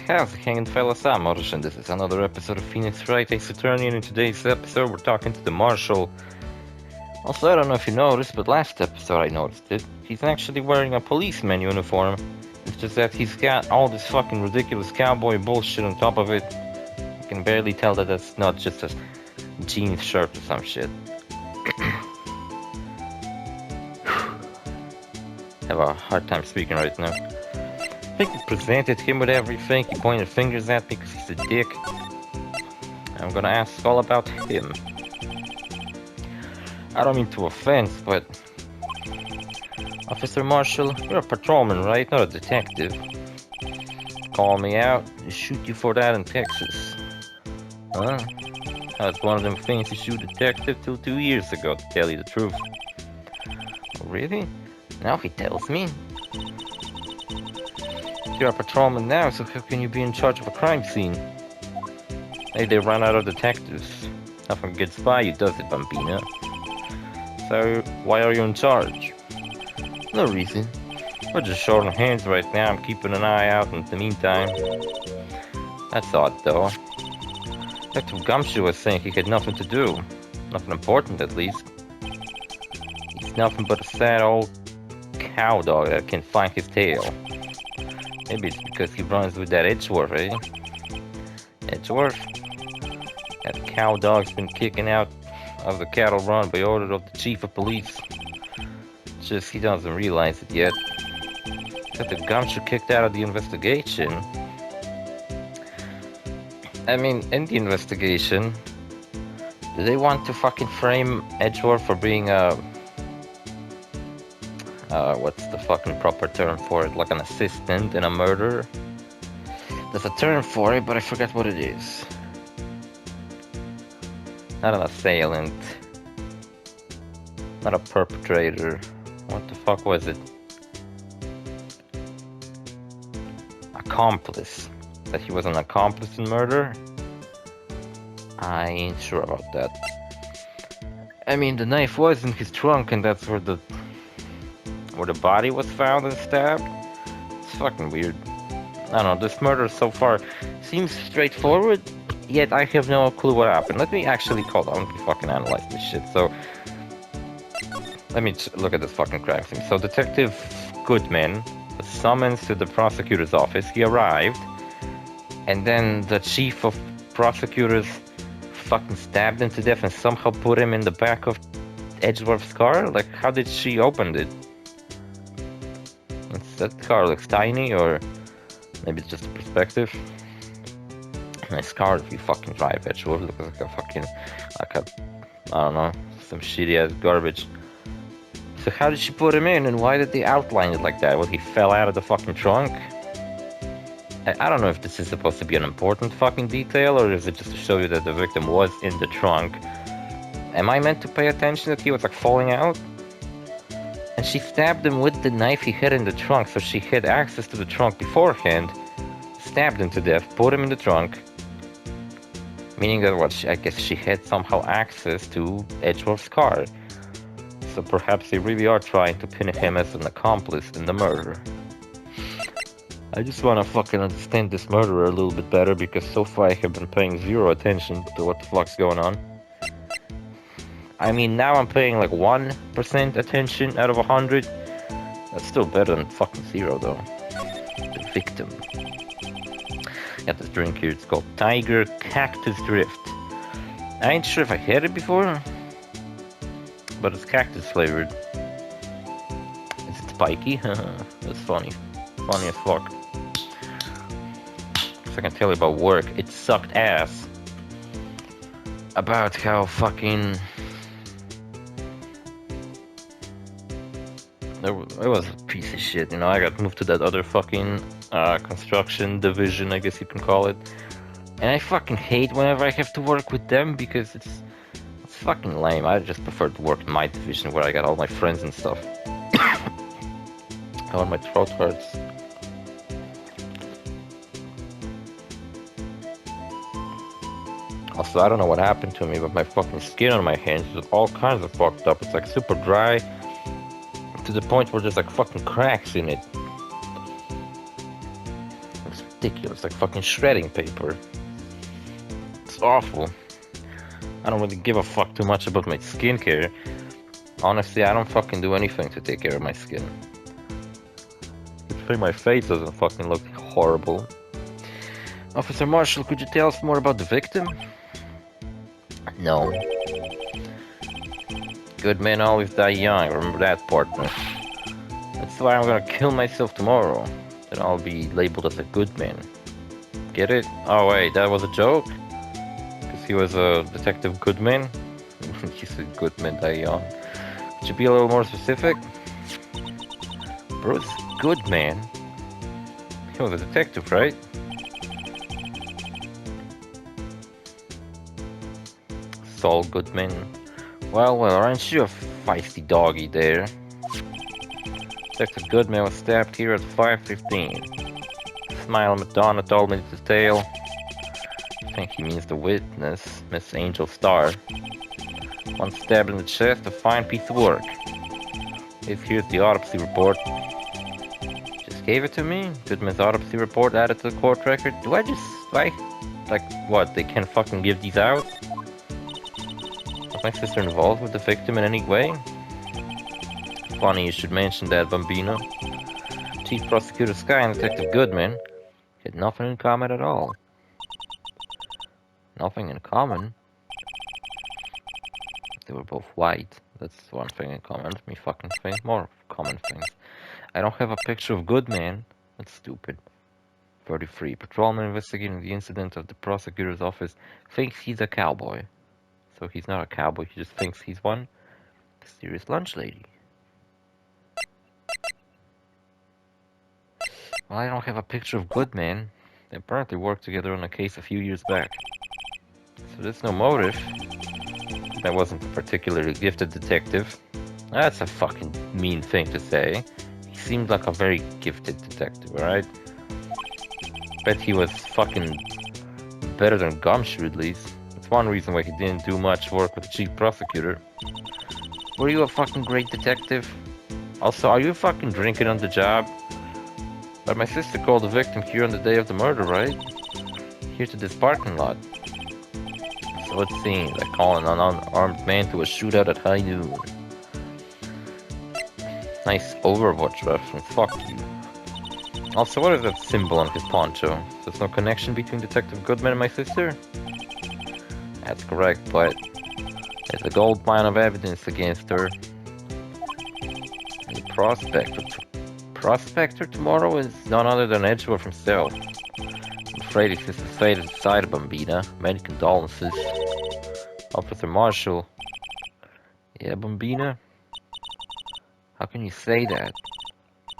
How's it hanging, fellas? I'm OrosZ, and this is another episode of Phoenix Wright Ace Attorney, and in today's episode we're talking to the Marshal. Also, I don't know if you noticed, but last episode I noticed it. He's actually wearing a policeman uniform. It's just that he's got all this fucking ridiculous cowboy bullshit on top of it. You can barely tell that that's not just a jeans shirt or some shit. Have a hard time speaking right now. I think he presented him with everything. He pointed fingers at me because he's a dick. I'm gonna ask all about him. I don't mean to offend, but... Officer Marshall, you're a patrolman, right? Not a detective. Call me out, and shoot you for that in Texas. Huh? I was one of them fancy shoe detectives till 2 years ago, to tell you the truth. Oh, really? Now he tells me. You're a patrolman now, so how can you be in charge of a crime scene? Hey, they run out of detectives. Nothing gets by you, does it, Bambina? So, why are you in charge? No reason. We're just short on hands right now. I'm keeping an eye out in the meantime. That's odd, though. Detective Gumshoe was saying he had nothing to do. Nothing important, at least. He's nothing but a sad old cow dog that can't find his tail. Maybe it's because he runs with that Edgeworth, eh? Edgeworth? That cow dog's been kicking out of the cattle run by order of the chief of police. Just he doesn't realize it yet. Got the Gumshoe kicked out of the investigation. I mean, in the investigation, do they want to fucking frame Edgeworth for being a... what's the fucking proper term for it? Like an assistant in a murder? There's a term for it, but I forgot what it is. Not an assailant. Not a perpetrator. What the fuck was it? Accomplice. That he was an accomplice in murder? I ain't sure about that. I mean, the knife was in his trunk, and that's where the body was found and stabbed. It's fucking weird. I don't know, this murder so far seems straightforward, yet I have no clue what happened. Let me actually hold on, let me fucking analyze this shit. So, let me look at this fucking crime scene. So, Detective Goodman was summoned to the prosecutor's office. He arrived, and then the chief of prosecutors fucking stabbed him to death and somehow put him in the back of Edgeworth's car? Like, how did she open it? That car looks tiny, or maybe it's just a perspective. Nice car if you fucking drive Edgeworth. Looks like a fucking, I don't know, some shitty ass garbage. So how did she put him in, and why did they outline it like that? Well, he fell out of the fucking trunk? I don't know if this is supposed to be an important fucking detail, or is it just to show you that the victim was in the trunk? Am I meant to pay attention that he was like falling out? And she stabbed him with the knife he had in the trunk, so she had access to the trunk beforehand, stabbed him to death, put him in the trunk, meaning that I guess she had somehow access to Edgeworth's car. So perhaps they really are trying to pin him as an accomplice in the murder. I just wanna fucking understand this murderer a little bit better, because so far I have been paying zero attention to what the fuck's going on. I mean, now I'm paying like 1% attention out of 100. That's still better than fucking 0, though. The victim. Got this drink here, it's called Tiger Cactus Drift. I ain't sure if I had it before, but it's cactus flavored. Is it spiky? That's funny. Funny as fuck. So I can tell you about work. It sucked ass. About how fucking... It was a piece of shit, you know. I got moved to that other fucking construction division, I guess you can call it. And I fucking hate whenever I have to work with them, because it's fucking lame. I just prefer to work in my division where I got all my friends and stuff. Oh, my throat hurts. Also, I don't know what happened to me, but my fucking skin on my hands is all kinds of fucked up. It's like super dry, to the point where there's like fucking cracks in it. It's ridiculous, like fucking shredding paper. It's awful. I don't really give a fuck too much about my skincare. Honestly, I don't fucking do anything to take care of my skin. Good thing my face doesn't fucking look horrible. Officer Marshall, could you tell us more about the victim? No. Good men always die young, remember that, partner. That's why I'm gonna kill myself tomorrow. Then I'll be labeled as a good man. Get it? Oh wait, that was a joke? Because he was a Detective Goodman? He said good men die young. Could you be a little more specific? Bruce Goodman? He was a detective, right? Saul Goodman. Well, aren't you a feisty doggy there? Detective Goodman was stabbed here at 5:15. Smile Madonna told me the tale. I think he means the witness, Miss Angel Starr. One stab in the chest, a fine piece of work. Here's the autopsy report. Just gave it to me? Goodman's autopsy report added to the court record? Like, what, they can't fucking give these out? Was my sister involved with the victim in any way? Funny you should mention that, Bambino. Chief Prosecutor Sky and Detective Goodman had nothing in common at all. Nothing in common? They were both white. That's one thing in common. Let me fucking think more common things. I don't have a picture of Goodman. That's stupid. 33. Patrolman investigating the incident of the prosecutor's office thinks he's a cowboy. So he's not a cowboy, he just thinks he's one. Mysterious lunch lady. Well, I don't have a picture of Goodman. They apparently worked together on a case a few years back. So there's no motive. I wasn't a particularly gifted detective. That's a fucking mean thing to say. He seemed like a very gifted detective, alright? Bet he was fucking better than Gumshoe at least. That's one reason why he didn't do much work with the chief prosecutor. Were you a fucking great detective? Also, are you fucking drinking on the job? But my sister called the victim here on the day of the murder, right? Here to this parking lot. So it seems like calling an unarmed man to a shootout at high noon. Nice Overwatch reference, fuck you. Also, what is that symbol on his poncho? There's no connection between Detective Goodman and my sister? That's correct, but there's a gold mine of evidence against her. The prospector tomorrow is none other than Edgeworth himself. I'm afraid it's just a fate decided, Bambina. Many condolences. Officer Marshall. Yeah, Bambina? How can you say that?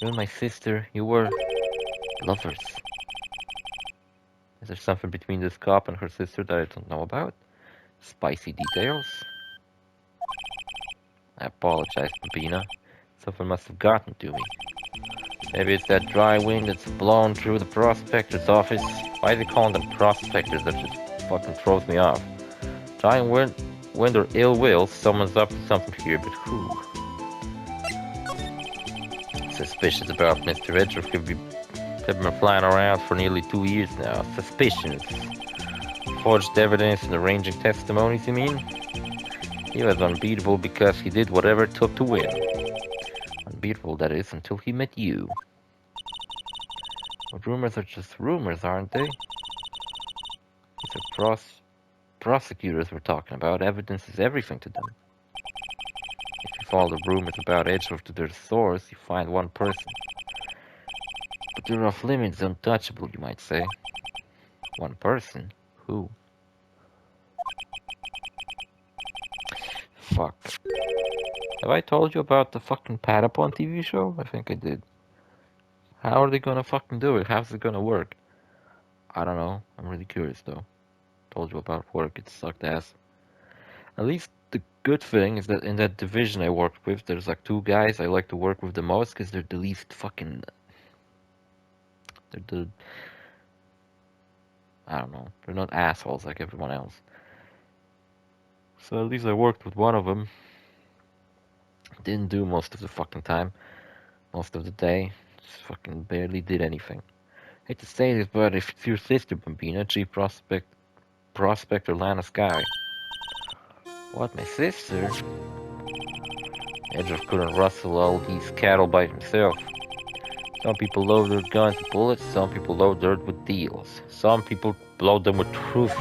You and my sister, you were lovers. Is there something between this cop and her sister that I don't know about? Spicy details? I apologize, Bambina. Something must have gotten to me. Maybe it's that dry wind that's blown through the prospector's office. Why are they calling them prospectors? That just fucking throws me off. Dry wind or ill will, someone's up to something here, but who? Suspicious about Mr. Edgeworth have been flying around for nearly 2 years now. Suspicions. Forged evidence and arranging testimonies, you mean? He was unbeatable because he did whatever it took to win. Unbeatable, that is, until he met you. But rumors are just rumors, aren't they? These are prosecutors we're talking about. Evidence is everything to them. If you follow the rumors about Edgeworth to their source, you find one person. But they're off limits, untouchable, you might say. One person? Who? Fuck. Have I told you about the fucking Patapon TV show? I think I did. How are they gonna fucking do it? How's it gonna work? I don't know. I'm really curious though. Told you about work, it sucked ass. At least the good thing is that in that division I worked with, there's like 2 guys I like to work with the most because they're the least fucking... I don't know. They're not assholes like everyone else. So at least I worked with one of them. Didn't do most of the fucking time. Most of the day. Just fucking barely did anything. Hate to say this, but if it's your sister, Bambina, Chief Prospector Lana Sky. What, my sister? Edgeworth couldn't rustle all these cattle by himself. Some people load their guns with bullets, some people load theirs with deals. Some people load them with truth.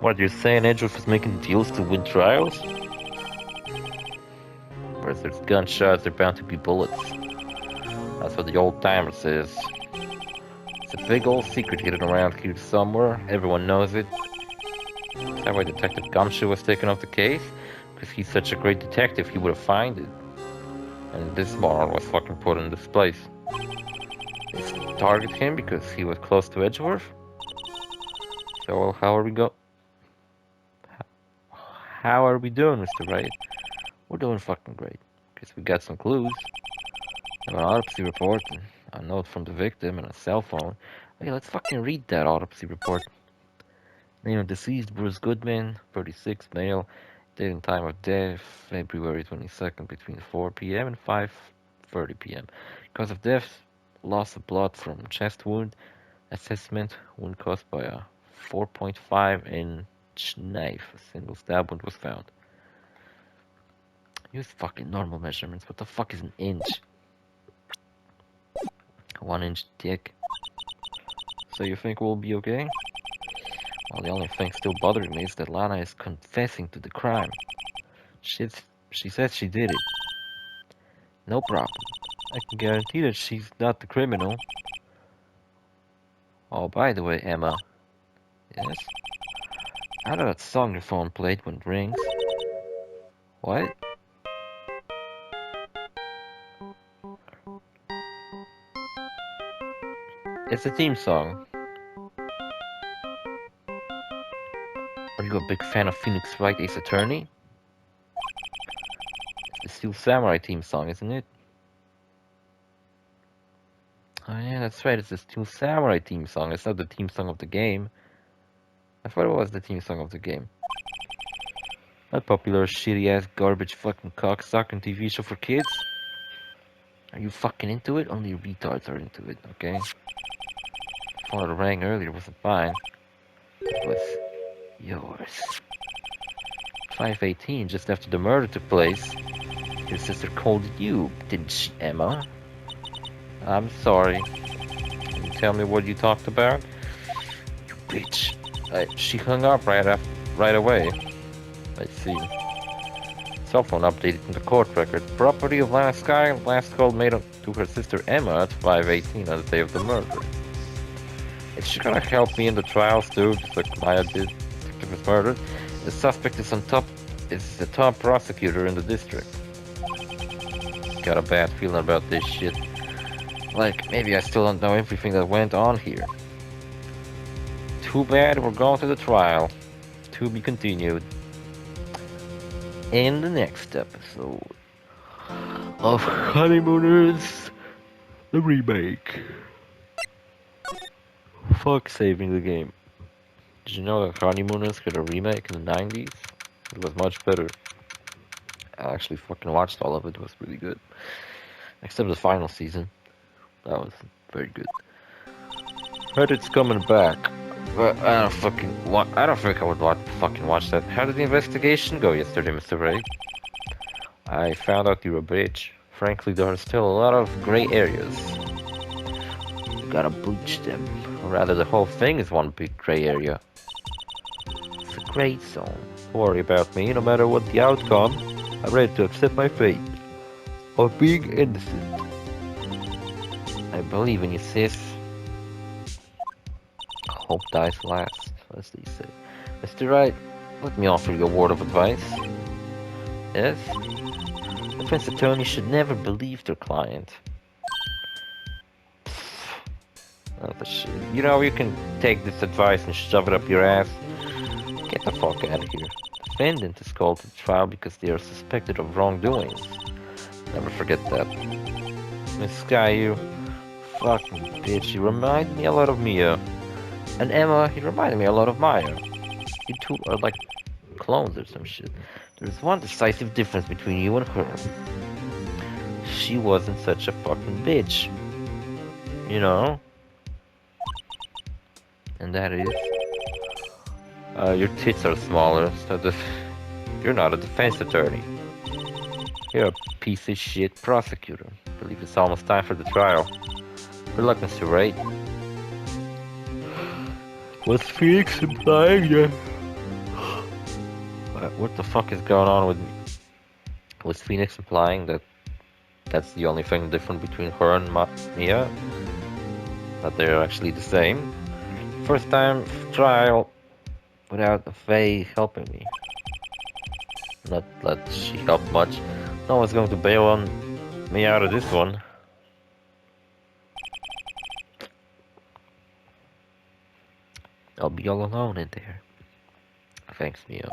What, you're saying Edgeworth is making deals to win trials? Where there's gunshots, there bound to be bullets. That's what the old timer says. It's a big old secret hidden around here somewhere. Everyone knows it. Is that why Detective Gumshoe was taken off the case? Because he's such a great detective, he would have found it. And this moron was fucking put in this place. They target him because he was close to Edgeworth? So, well, how are we How are we doing, Mr. Wright? We're doing fucking great. Because we got some clues. An autopsy report, a note from the victim, and a cell phone. Hey, let's fucking read that autopsy report. Name of deceased, Bruce Goodman, 36, male. Date and time of death, February 22nd, between 4 p.m. and 5:30 p.m. Cause of death, loss of blood from chest wound. Assessment, wound caused by a 4.5-inch knife. A single stab wound was found. Use fucking normal measurements. What the fuck is an inch? 1-inch dick. So you think we'll be okay? Well, the only thing still bothering me is that Lana is confessing to the crime. She says she did it. No problem. I can guarantee that she's not the criminal. Oh, by the way, Emma. Yes? How did that song your phone played when it rings? What? It's a theme song. Are you a big fan of Phoenix Wright Ace Attorney? It's the Steel Samurai theme song, isn't it? Oh yeah, that's right, it's the Steel Samurai theme song. It's not the theme song of the game. I thought it was the theme song of the game. That popular shitty-ass garbage fucking cocksucking TV show for kids? Are you fucking into it? Only retards are into it, okay? The phone that rang earlier wasn't mine. It was yours. 5:18, just after the murder took place. Your sister called you, didn't she, Emma? I'm sorry. Can you tell me what you talked about? You bitch. She hung up right away. I see. Cell phone updated in the court record. Property of Lana Sky. Last call made to her sister Emma at 5:18 on the day of the murder. Is she gonna help me in the trials too, just like Maya did? Detective was murdered. The suspect is the top prosecutor in the district. Got a bad feeling about this shit. Like, maybe I still don't know everything that went on here. Too bad we're going to the trial. To be continued. In the next episode of Honeymooners, the remake. Fuck saving the game. Did you know that Honeymooners got a remake in the 90s? It was much better. I actually fucking watched all of it. It was really good. Except the final season. That was very good. Heard it's coming back. But I don't think I would fucking watch that. How did the investigation go yesterday, Mr. Ray? I found out you're a bitch. Frankly, there are still a lot of gray areas. You gotta bleach them. Or rather, the whole thing is one big gray area. It's a gray zone. Don't worry about me. No matter what the outcome, I'm ready to accept my fate of being innocent. I believe in you, sis. Hope dies last, as they say. Mr. Wright, let me offer you a word of advice. Yes? Defense attorney should never believe their client. Oh, the shit. You know, you can take this advice and shove it up your ass. Get the fuck out of here. Defendant is called to trial because they are suspected of wrongdoings. Never forget that. Miss Sky, you fucking bitch. You remind me a lot of Mia. And Emma, you reminded me a lot of Maya. You two are like clones or some shit. There's one decisive difference between you and her. She wasn't such a fucking bitch. you know, and that is, your tits are smaller, so you're not a defense attorney. You're a piece of shit prosecutor. I believe it's almost time for the trial. Good luck, Mr. Wright. Was Phoenix implying that? What the fuck is going on with me? Was Phoenix implying that that's the only thing different between her and Mia? That they're actually the same? First time trial without Faye helping me. Not that she helped much. No one's going to bail on me out of this one. I'll be all alone in there. Thanks, Mia.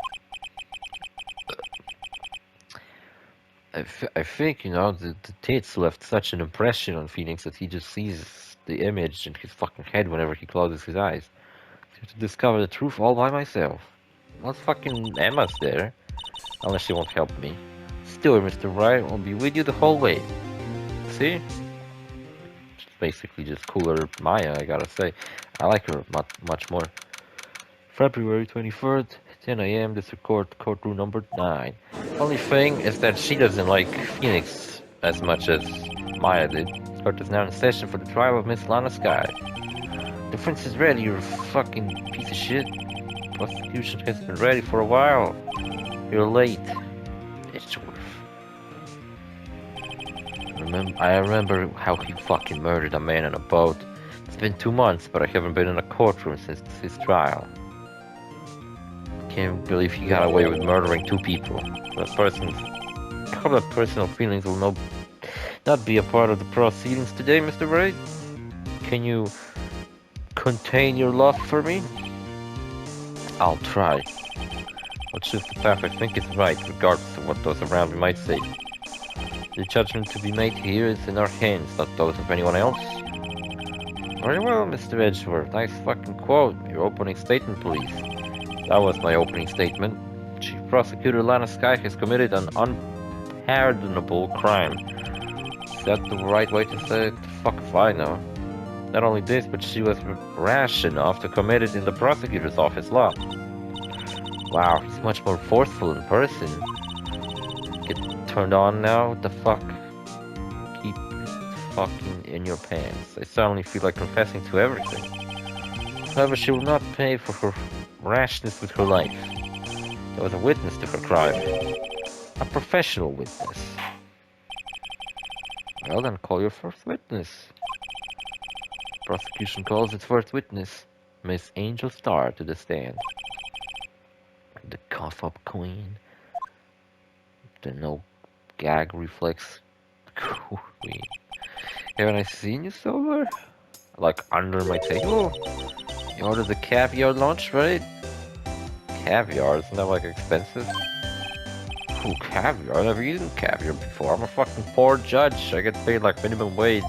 I think, you know, the tits left such an impression on Phoenix that he just sees the image in his fucking head whenever he closes his eyes. I have to discover the truth all by myself. Not fucking Emma's there. Unless she won't help me. Still, Mr. Wright will be with you the whole way. See? She's basically just cooler Maya, I gotta say. I like her much more. February 23rd, 10 AM, District Court, courtroom number 9. Only thing is that she doesn't like Phoenix as much as Maya did. Court is now in session for the trial of Miss Lana Sky. Defense is ready, you fucking piece of shit. Prosecution has been ready for a while. You're late. It's worth. I remember how he fucking murdered a man on a boat. It's been 2 months, but I haven't been in a courtroom since his trial. Can't believe he got away with murdering 2 people. That personal feelings will not be a part of the proceedings today, Mr. Wright. Can you contain your love for me? I'll try. I'll choose the path I think is right, regardless of what those around me might say. The judgment to be made here is in our hands, not those of anyone else. Very well, Mr. Edgeworth. Nice fucking quote. Your opening statement, please. That was my opening statement. Chief Prosecutor Lana Sky has committed an unpardonable crime. Is that the right way to say it? Fuck if I know. Not only this, but she was rash enough to commit it in the prosecutor's office lot. Wow, he's much more forceful in person. Get turned on now? What the fuck? Keep fucking in your pants. I suddenly feel like confessing to everything. However, she will not pay for her rashness with her life. There was a witness to her crime. A professional witness. Well then, call your first witness. Prosecution calls its first witness, Miss Angel Star, to the stand. The cough-up queen. The no-gag reflex queen. Haven't I seen you somewhere? Like under my table? You ordered the caviar lunch, right? Caviar? Isn't that like expensive? Ooh, caviar? I've never eaten caviar before. I'm a fucking poor judge. I get paid like minimum wage.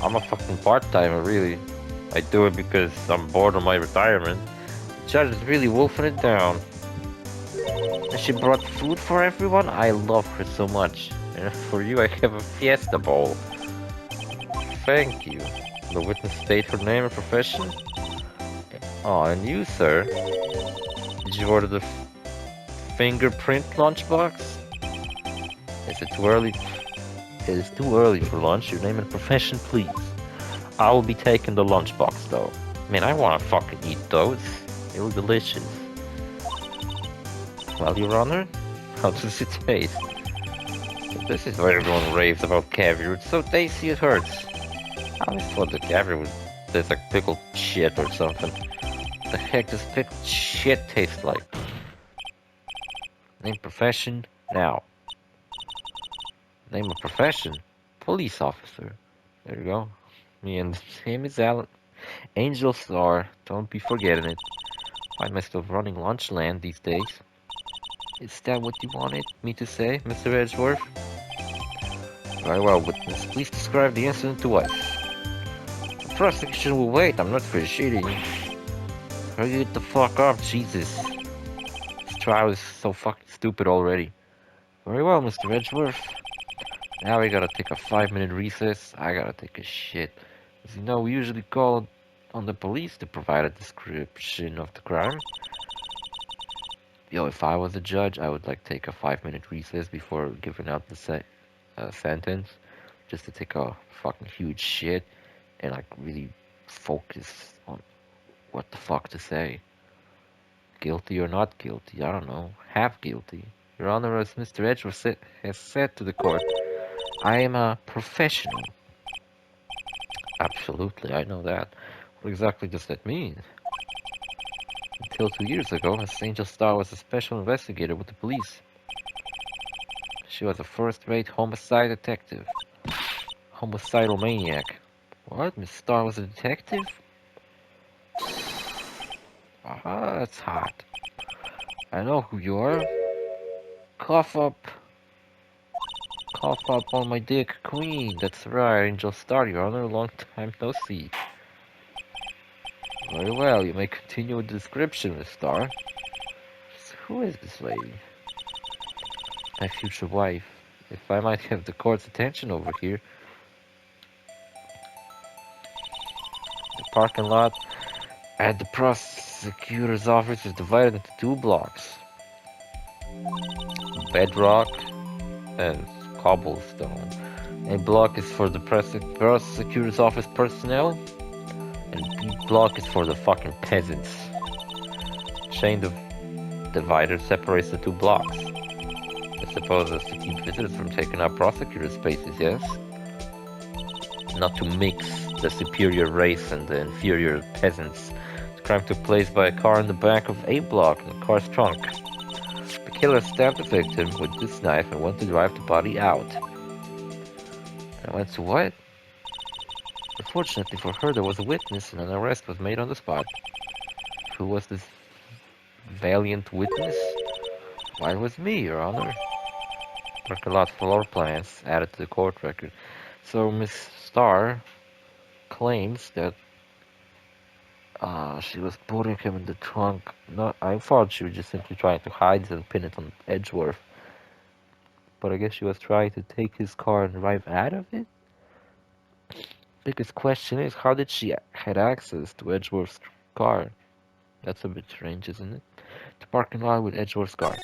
I'm a fucking part-timer, really. I do it because I'm bored of my retirement. The judge is really wolfing it down. And she brought food for everyone? I love her so much. And for you, I have a fiesta bowl. Thank you. The witness state her name and profession? Oh, and you, sir? Did you order the fingerprint lunchbox? Is it too early? It is too early for lunch. Your name and profession, please. I will be taking the lunchbox, though. Man, I want to fucking eat those. They look delicious. Well, Your Honor, how does it taste? This is where everyone raves about caviar. It's so tasty it hurts. I always thought the caviar would taste like pickled shit or something. What the heck does pickled shit taste like? Name, profession, now. Name of profession? Police officer. There you go. Me and him is Alan. Angel Star. Don't be forgetting it. Find myself running Lunchland these days. Is that what you wanted me to say, Mr. Edgeworth? Very well, witness. Please describe the incident to us. The prosecution will wait. I'm not proceeding. Hurry the fuck up, Jesus. This trial is so fucking stupid already. Very well, Mr. Edgeworth. Now we gotta take a 5-minute recess. I gotta take a shit. As you know, we usually call on the police to provide a description of the crime. Yo, if I was a judge, I would like take a 5-minute recess before giving out the sentence, just to take a fucking huge shit and like really focus on what the fuck to say. Guilty or not guilty, I don't know. Half guilty. Your Honor, as Mr. Edgeworth has said to the court, I am a professional. Absolutely, I know that. What exactly does that mean? Until 2 years ago, Miss Angel Star was a special investigator with the police. She was a first-rate homicide detective. Homicidal maniac. What? Miss Star was a detective? Ah, that's hot. I know who you are. Cough up. Cough up on my dick, Queen. That's right, Angel Star, Your Honor. Long time no see. Very well, you may continue with the description, Miss Star. Who is this lady? My future wife. If I might have the court's attention over here. The parking lot at the prosecutor's office is divided into 2 blocks. Bedrock and cobblestone. A block is for the prosecutor's office personnel, and B block is for the fucking peasants. Chain divider separates the 2 blocks. I suppose that's to keep visitors from taking up prosecutor spaces, yes? Not to mix the superior race and the inferior peasants. The crime took place by a car in the back of A block in the car's trunk. The killer stabbed the victim with this knife and went to drive the body out. And went to what? Unfortunately for her, there was a witness and an arrest was made on the spot. Who was this valiant witness? Why, it was me, Your Honor. Parking lot floor plans added to the court record. So Miss Starr claims that she was putting him in the trunk. No, I thought she was just simply trying to hide it and pin it on Edgeworth. But I guess she was trying to take his car and drive out of it? Biggest question is, how did she had access to Edgeworth's car? That's a bit strange, isn't it? The parking lot with Edgeworth's car.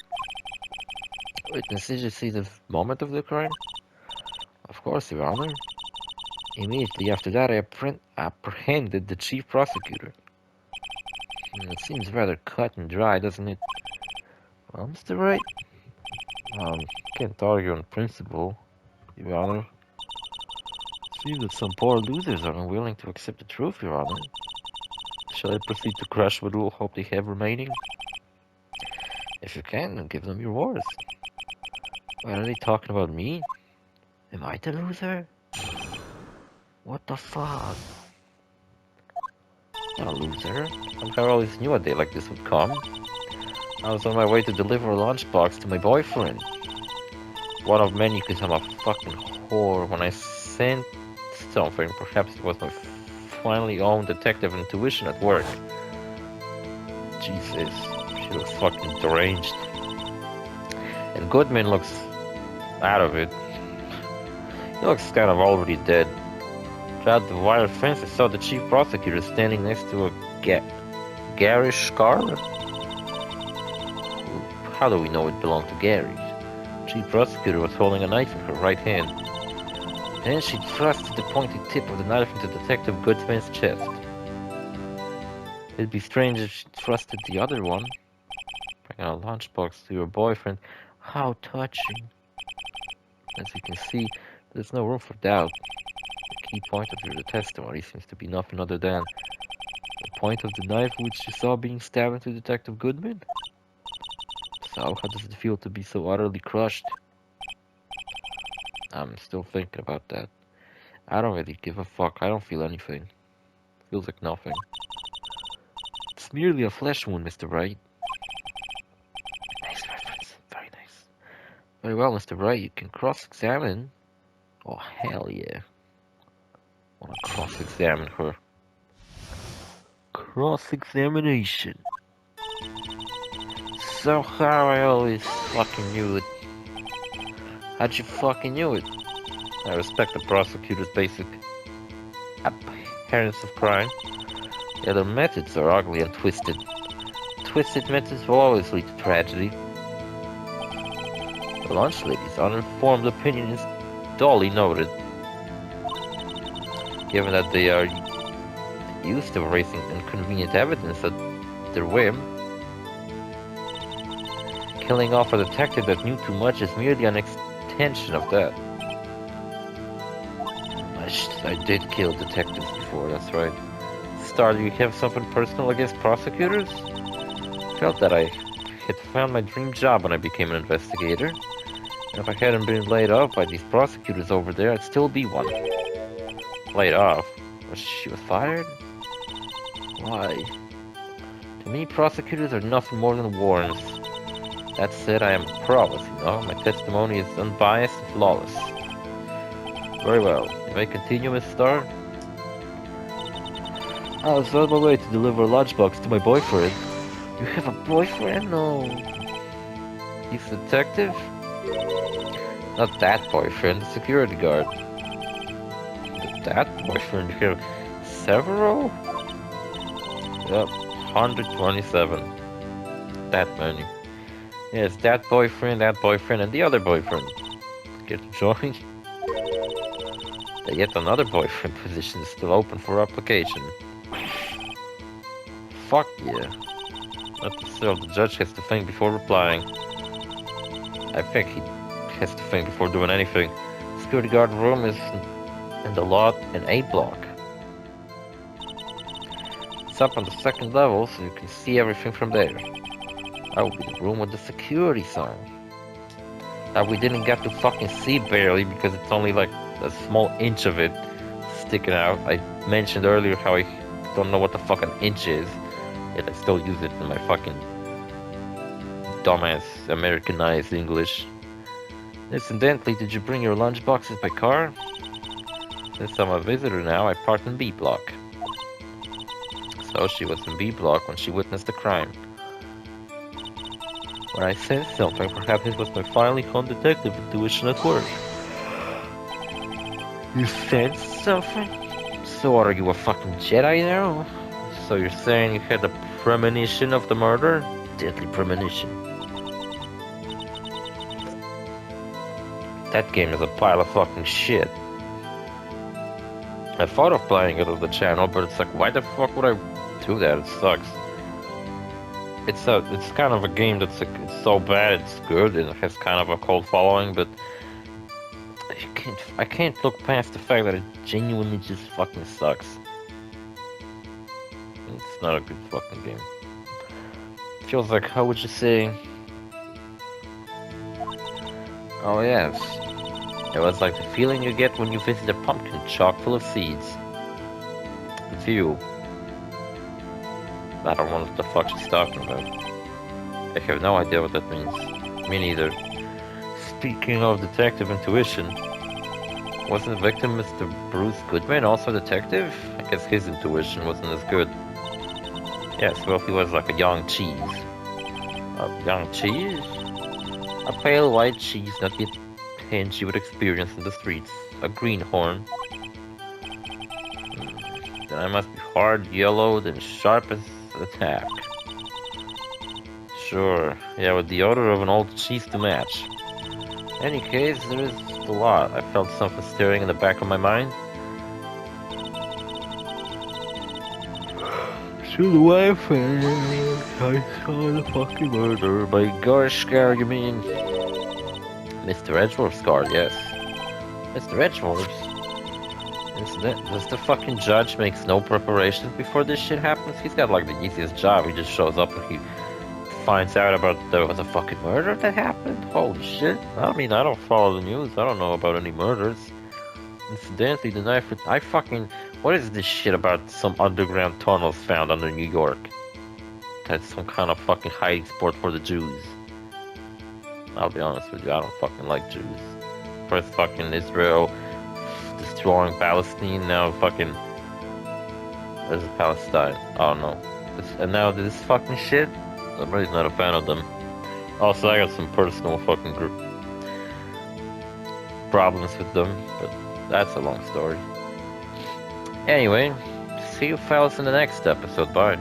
Witness, did you see the moment of the crime? Of course, Your Honor. Immediately after that, I apprehended the chief prosecutor. It seems rather cut and dry, doesn't it? Well, Mr. Wright, can't argue on principle, Your Honor. Seems that some poor losers are unwilling to accept the truth, Your Honor. Shall I proceed to crush what little hope they have remaining? If you can, then give them your words. Why are they talking about me? Am I the loser? What the fuck? Not a loser. Somehow I always knew a day like this would come. I was on my way to deliver a lunchbox to my boyfriend. One of many, because I'm a fucking whore. When I sent something, perhaps it was my finally own detective intuition at work. Jesus, she looks fucking deranged. And Goodman looks out of it. He looks kind of already dead. Throughout the wire fence, I saw the chief prosecutor standing next to a garish car. How do we know it belonged to Gary? The chief prosecutor was holding a knife in her right hand. Then she thrust the pointed tip of the knife into Detective Goodman's chest. It'd be strange if she thrusted the other one. Bring a lunchbox to your boyfriend. How touching. As you can see, there's no room for doubt. The key point of your testimony seems to be nothing other than the point of the knife which you saw being stabbed into Detective Goodman. So, how does it feel to be so utterly crushed? I'm still thinking about that. I don't really give a fuck. I don't feel anything. Feels like nothing. It's merely a flesh wound, Mr. Wright. Nice reference. Very nice. Very well, Mr. Wright. You can cross-examine. Oh, hell yeah. I want to cross-examine her. Cross-examination. So how I always fucking knew it. How'd you fucking knew it? I respect the prosecutor's basic appearance of crime. Yeah, their methods are ugly and twisted. Twisted methods will always lead to tragedy. The lunch lady's uninformed opinion is duly noted. Given that they are used to erasing inconvenient evidence at their whim, killing off a detective that knew too much is merely an extension of that. I did kill detectives before, that's right. Star, do you have something personal against prosecutors? Felt that I had found my dream job when I became an investigator. And if I hadn't been laid off by these prosecutors over there, I'd still be one. Laid off? She was fired? Why? To me, prosecutors are nothing more than warrants. That said, I am a prowess, you know? My testimony is unbiased and flawless. Very well. You may continue, Miss Starr. I was on my way to deliver a lunchbox to my boyfriend. You have a boyfriend? No. He's a detective? Not that boyfriend, the security guard. That boyfriend? You have several? Yep, 127. That many. Yes, that boyfriend, and the other boyfriend. Get to join? Yet another boyfriend position is still open for application. Fuck yeah. Not to say the judge has to think before replying. I think he has to think before doing anything. Security guard room is in the lot in A block. It's up on the second level, so you can see everything from there. That will be the room with the security sign. That we didn't get to fucking see barely because it's only like a small inch of it sticking out. I mentioned earlier how I don't know what the fuck an inch is, yet I still use it in my fucking dumbass Americanized English. Incidentally, did you bring your lunchboxes by car? Since I'm a visitor now, I parked in B block. So she was in B block when she witnessed the crime. When I sensed something, perhaps it was my finely honed detective intuition at work. You sensed something? So are you a fucking Jedi now? So you're saying you had the premonition of the murder? Deadly premonition. That game is a pile of fucking shit. I thought of playing it on the channel, but it's like, why the fuck would I do that? It sucks. It's kind of a game that's like, it's so bad it's good and it has kind of a cult following, but I can't look past the fact that it genuinely just fucking sucks. It's not a good fucking game. It feels like, how would you say? Oh yes. It was like the feeling you get when you visit a pumpkin chock full of seeds. View. I don't know what the fuck she's talking about. I have no idea what that means. Me neither. Speaking of detective intuition, wasn't the victim Mr. Bruce Goodman also a detective? I guess his intuition wasn't as good. Yes, well, he was like a young cheese. A young cheese? A pale white cheese not yet hint you would experience in the streets. A greenhorn. Then I must be hard, yellowed, and sharp as a tack. Sure, yeah, with the odor of an old cheese to match. In any case, there is a lot. I felt something stirring in the back of my mind. To the wife, and I saw the fucking murder. By gosh, Scar, you mean? Mr. Edgeworth's card, yes. Mr. Edgeworth's? Does the fucking judge makes no preparations before this shit happens? He's got like the easiest job. He just shows up and he finds out about there was a fucking murder that happened? Holy shit. I mean, I don't follow the news. I don't know about any murders. Incidentally, the knife... I fucking... What is this shit about some underground tunnels found under New York? That's some kind of fucking hiding spot for the Jews. I'll be honest with you, I don't fucking like Jews. First fucking Israel destroying Palestine, now fucking... Where's Palestine? Oh no. And now this fucking shit? I'm really not a fan of them. Also, I got some personal fucking problems with them, but that's a long story. Anyway, see you fellas in the next episode. Bye.